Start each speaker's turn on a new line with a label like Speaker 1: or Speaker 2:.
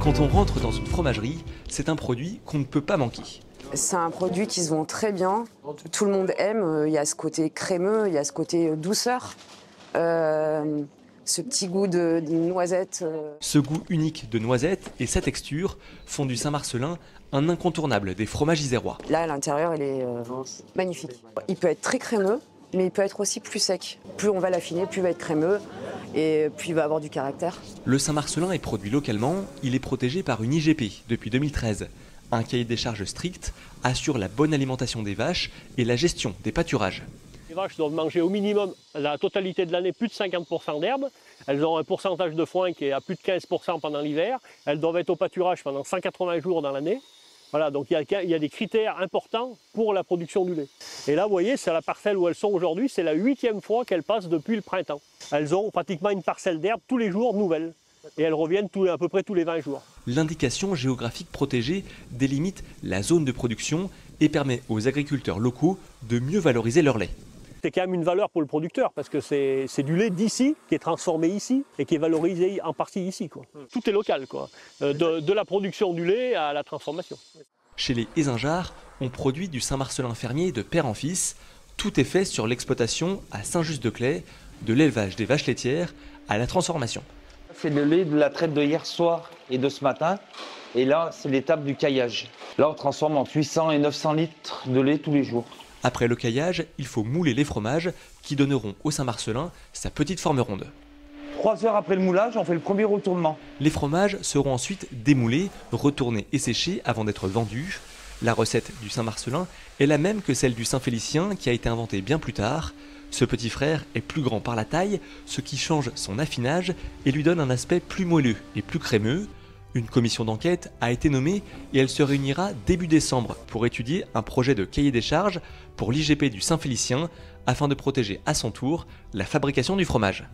Speaker 1: Quand on rentre dans une fromagerie, c'est un produit qu'on ne peut pas manquer.
Speaker 2: C'est un produit qui se vend très bien, tout le monde aime, il y a ce côté crémeux, il y a ce côté douceur, ce petit goût de noisette.
Speaker 1: Ce goût unique de noisette et sa texture font du Saint-Marcellin un incontournable des fromages isérois.
Speaker 2: Là, à l'intérieur, il est magnifique. Il peut être très crémeux, mais il peut être aussi plus sec. Plus on va l'affiner, plus il va être crémeux et plus il va avoir du caractère.
Speaker 1: Le Saint-Marcellin est produit localement, il est protégé par une IGP depuis 2013. Un cahier des charges strict assure la bonne alimentation des vaches et la gestion des pâturages.
Speaker 3: Les vaches doivent manger au minimum la totalité de l'année plus de 50% d'herbe. Elles ont un pourcentage de foin qui est à plus de 15% pendant l'hiver. Elles doivent être au pâturage pendant 180 jours dans l'année. Voilà, donc il y a des critères importants pour la production du lait. Et là, vous voyez, c'est la parcelle où elles sont aujourd'hui, c'est la 8e fois qu'elles passent depuis le printemps. Elles ont pratiquement une parcelle d'herbe tous les jours nouvelle. Et elles reviennent à peu près tous les 20 jours.
Speaker 1: L'indication géographique protégée délimite la zone de production et permet aux agriculteurs locaux de mieux valoriser leur lait.
Speaker 3: C'est quand même une valeur pour le producteur parce que c'est du lait d'ici qui est transformé ici et qui est valorisé en partie ici, quoi. Tout est local, quoi. De la production du lait à la transformation.
Speaker 1: Chez les Ézingeards, on produit du Saint-Marcellin fermier de père en fils. Tout est fait sur l'exploitation à Saint-Just-de-Claye, de l'élevage des vaches laitières à la transformation.
Speaker 4: C'est le lait de la traite de hier soir et de ce matin. Et là, c'est l'étape du caillage. Là, on transforme entre 800 et 900 litres de lait tous les jours.
Speaker 1: Après le caillage, il faut mouler les fromages qui donneront au Saint-Marcellin sa petite forme ronde.
Speaker 4: 3 heures après le moulage, on fait le premier retournement.
Speaker 1: Les fromages seront ensuite démoulés, retournés et séchés avant d'être vendus. La recette du Saint-Marcellin est la même que celle du Saint-Félicien qui a été inventée bien plus tard. Ce petit frère est plus grand par la taille, ce qui change son affinage et lui donne un aspect plus moelleux et plus crémeux. Une commission d'enquête a été nommée et elle se réunira début décembre pour étudier un projet de cahier des charges pour l'IGP du Saint-Félicien afin de protéger à son tour la fabrication du fromage.